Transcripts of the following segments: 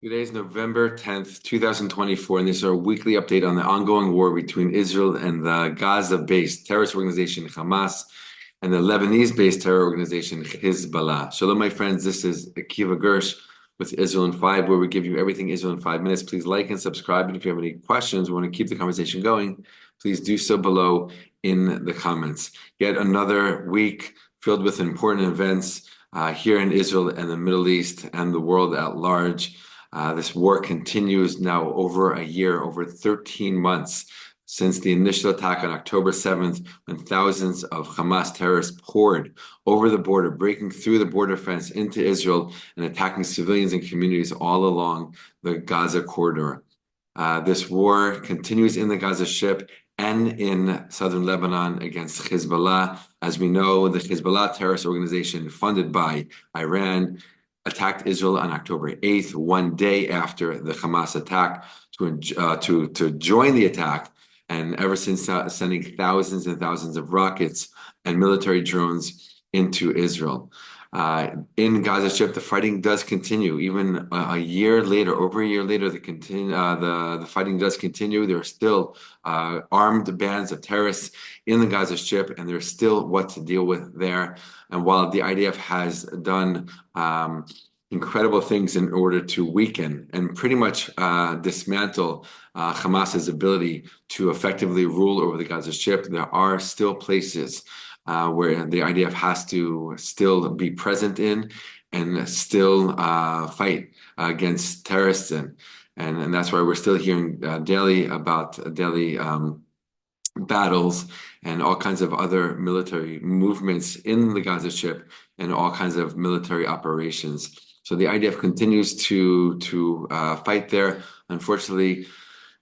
Today is November 10th, 2024, and this is our weekly update on the ongoing war between Israel and the Gaza-based terrorist organization Hamas and the Lebanese-based terror organization Hezbollah. Shalom, my friends. This is Akiva Gersh with Israel in 5, where we give you everything Israel in 5 minutes. Please like and subscribe. And if you have any questions, we want to keep the conversation going, please do so below in the comments. Yet another week filled with important events here in Israel and the Middle East and the world at large. This war continues now over a year, over 13 months since the initial attack on October 7th, when thousands of Hamas terrorists poured over the border, breaking through the border fence into Israel and attacking civilians and communities all along the Gaza corridor. This war continues in the Gaza Strip and in southern Lebanon against Hezbollah. As we know, the Hezbollah terrorist organization funded by Iran attacked Israel on October 8th, one day after the Hamas attack, to join the attack, and ever since sending thousands and thousands of rockets and military drones into Israel. In Gaza Strip, the fighting does continue. Even a year later, over a year later, the fighting does continue. There are still armed bands of terrorists in the Gaza Strip, and there's still what to deal with there. And while the IDF has done incredible things in order to weaken and pretty much dismantle Hamas's ability to effectively rule over the Gaza Strip, there are still places where the IDF has to still be present in and still fight against terrorists and that's why we're still hearing daily about daily battles and all kinds of other military movements in the Gaza Strip and all kinds of military operations. So the IDF continues to fight there. Unfortunately,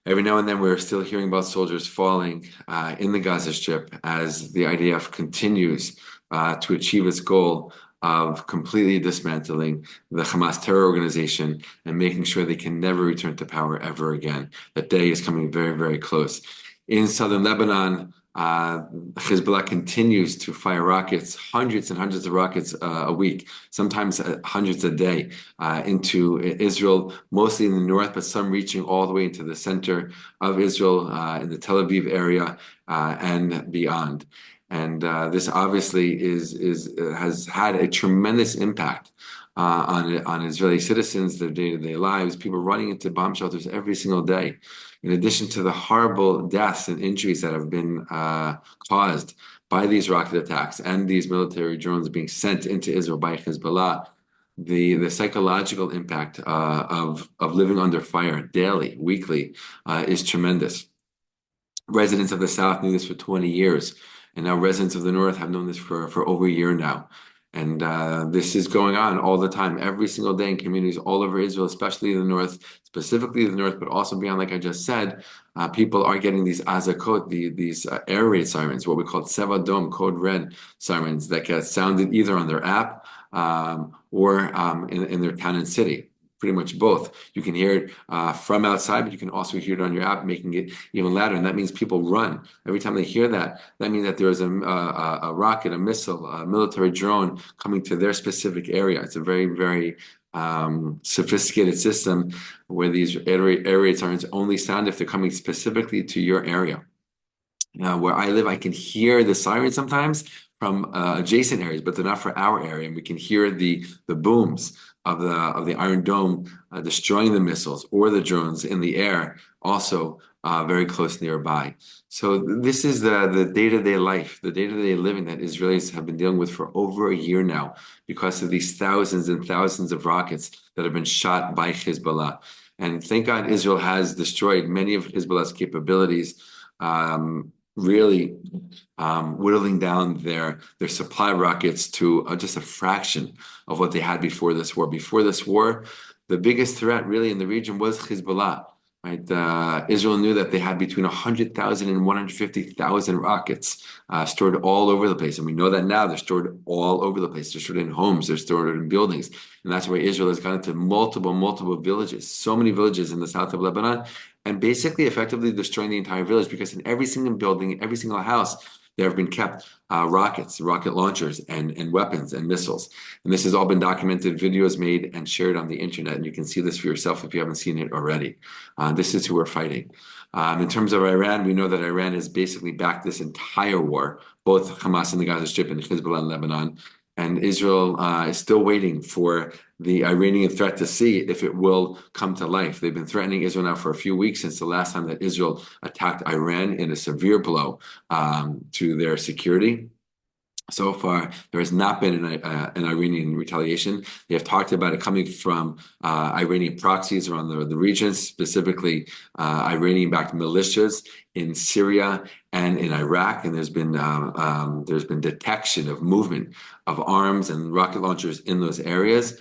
every now and then we're still hearing about soldiers falling in the Gaza Strip as the IDF continues to achieve its goal of completely dismantling the Hamas terror organization and making sure they can never return to power ever again. That day is coming very, very close. In southern Lebanon, Hezbollah continues to fire rockets, hundreds and hundreds of rockets a week, sometimes hundreds a day, into Israel, mostly in the north, but some reaching all the way into the center of Israel, in the Tel Aviv area, and beyond. And this obviously has had a tremendous impact on Israeli citizens, their day-to-day lives, people running into bomb shelters every single day. In addition to the horrible deaths and injuries that have been caused by these rocket attacks and these military drones being sent into Israel by Hezbollah, the psychological impact of living under fire daily, weekly, is tremendous. Residents of the South knew this for 20 years, and now residents of the North have known this for over a year now. And this is going on all the time, every single day in communities all over Israel, especially in the north, specifically the north, but also beyond, like I just said. People are getting these azakot, these air raid sirens, what we call Tseva Dom, code red sirens that get sounded either on their app or in their town and city. Pretty much both. You can hear it from outside, but you can also hear it on your app, making it even louder. And that means people run. Every time they hear that, that means that there is a rocket, a missile, a military drone coming to their specific area. It's a very, very sophisticated system where these air raid sirens only sound if they're coming specifically to your area. Where I live, I can hear the sirens sometimes from adjacent areas, but they're not for our area. And we can hear the booms of the Iron Dome destroying the missiles or the drones in the air, also very close nearby. So this is the day-to-day life, the day-to-day living that Israelis have been dealing with for over a year now because of these thousands and thousands of rockets that have been shot by Hezbollah. And thank God Israel has destroyed many of Hezbollah's capabilities, really whittling down their supply rockets to just a fraction of what they had before this war. Before this war, the biggest threat really in the region was Hezbollah. Right? Israel knew that they had between 100,000 and 150,000 rockets stored all over the place. And we know that now they're stored all over the place. They're stored in homes, they're stored in buildings. And that's why Israel has gone into multiple villages, so many villages in the south of Lebanon, and basically effectively destroying the entire village, because in every single building, every single house, there have been kept rockets, rocket launchers, and weapons and missiles. And this has all been documented, videos made and shared on the internet. And you can see this for yourself if you haven't seen it already. This is who we're fighting. In terms of Iran, we know that Iran has basically backed this entire war, both Hamas in the Gaza Strip and Hezbollah in Lebanon. And Israel is still waiting for the Iranian threat to see if it will come to life. They've been threatening Israel now for a few weeks since the last time that Israel attacked Iran in a severe blow to their security. So far, there has not been an Iranian retaliation. They have talked about it coming from Iranian proxies around the region, specifically Iranian-backed militias in Syria and in Iraq. And there's been detection of movement of arms and rocket launchers in those areas.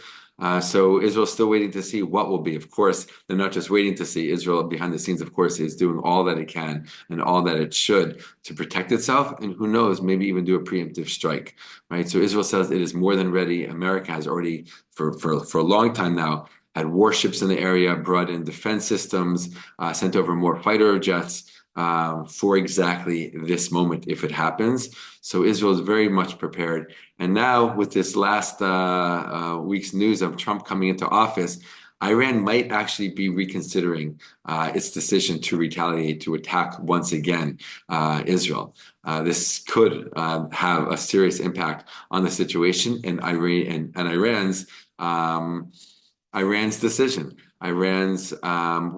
So Israel's still waiting to see what will be. Of course, they're not just waiting to see. Israel behind the scenes, of course, is doing all that it can and all that it should to protect itself. And who knows, maybe even do a preemptive strike, right? So Israel says it is more than ready. America has already, for a long time now, had warships in the area, brought in defense systems, sent over more fighter jets, for exactly this moment if it happens. So Israel is very much prepared. And now with this last week's news of Trump coming into office, Iran might actually be reconsidering its decision to retaliate, to attack once again Israel. This could have a serious impact on the situation and Iran's decision, Iran's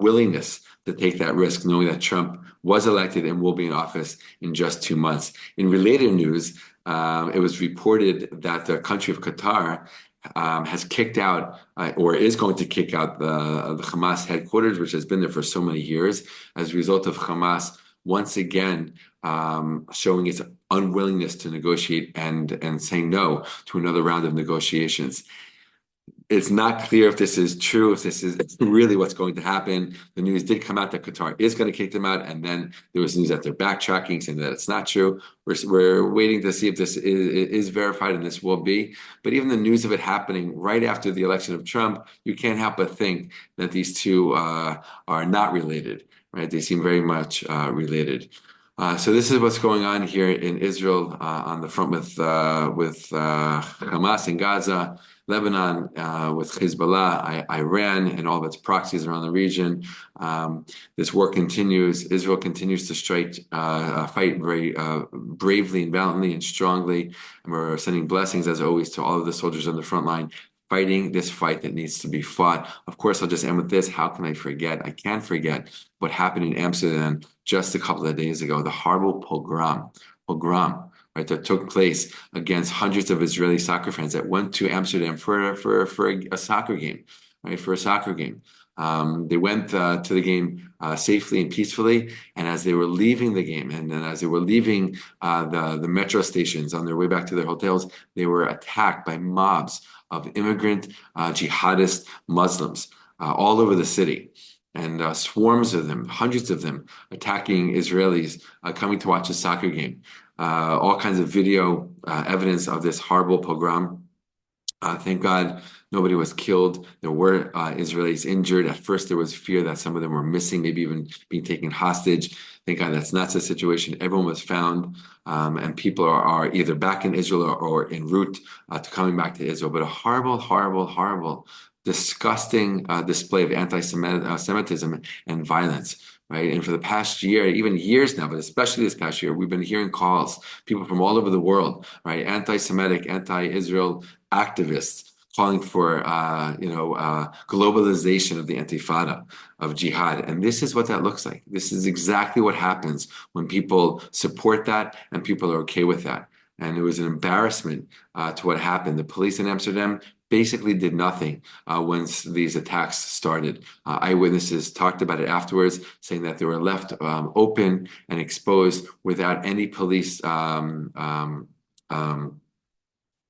willingness to take that risk, knowing that Trump was elected and will be in office in just 2 months. In related news, it was reported that the country of Qatar has kicked out or is going to kick out the Hamas headquarters, which has been there for so many years, as a result of Hamas once again showing its unwillingness to negotiate and saying no to another round of negotiations. It's not clear if this is true, if this is really what's going to happen. The news did come out that Qatar is going to kick them out, and then there was news that they're backtracking, saying that it's not true. We're waiting to see if this is verified, and this will be. But even the news of it happening right after the election of Trump, you can't help but think that these two are not related, right? They seem very much related. So this is what's going on here in Israel on the front with Hamas in Gaza, Lebanon with Hezbollah, Iran, and all of its proxies around the region. This war continues. Israel continues to fight very bravely and valiantly and strongly. And we're sending blessings, as always, to all of the soldiers on the front line, fighting this fight that needs to be fought. Of course, I'll just end with this. How can I forget? I can't forget what happened in Amsterdam just a couple of days ago, the horrible pogrom, right, that took place against hundreds of Israeli soccer fans that went to Amsterdam for a soccer game, right, for a soccer game. They went to the game safely and peacefully, and as they were leaving the game, and then as they were leaving the metro stations on their way back to their hotels, they were attacked by mobs of immigrant jihadist Muslims all over the city. And swarms of them, hundreds of them, attacking Israelis coming to watch a soccer game. All kinds of video evidence of this horrible pogrom. Thank God nobody was killed. There were Israelis injured. At first, there was fear that some of them were missing, maybe even being taken hostage. Thank God that's not the situation. Everyone was found, and people are either back in Israel or en route to coming back to Israel. But a horrible, horrible, horrible, disgusting display of anti-Semitism and violence, right? And for the past year, even years now, but especially this past year, we've been hearing calls, people from all over the world, right? Anti-Semitic, anti-Israel activists calling for, globalization of the Intifada, of jihad. And this is what that looks like. This is exactly what happens when people support that and people are okay with that. And it was an embarrassment to what happened. The police in Amsterdam basically did nothing once these attacks started. Eyewitnesses talked about it afterwards, saying that they were left open and exposed without any police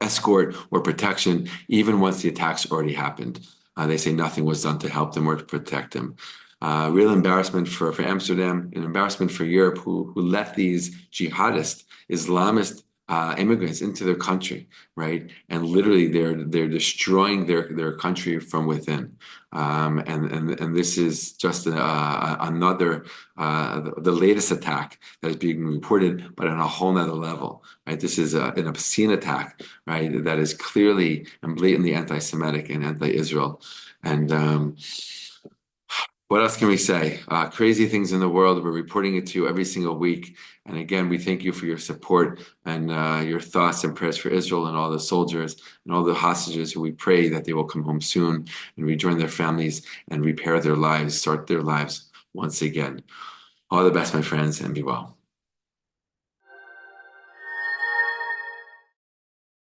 escort or protection, even once the attacks already happened. They say nothing was done to help them or to protect them. Real embarrassment for Amsterdam, an embarrassment for Europe, who let these jihadist, Islamist immigrants into their country, right? And literally they're destroying their country from within. And this is just another the latest attack that is being reported, but on a whole nother level, right? This is an obscene attack, right? That is clearly and blatantly anti-Semitic and anti-Israel. And what else can we say? Crazy things in the world. We're reporting it to you every single week. And again, we thank you for your support and your thoughts and prayers for Israel and all the soldiers and all the hostages who we pray that they will come home soon and rejoin their families and repair their lives, start their lives once again. All the best, my friends, and be well.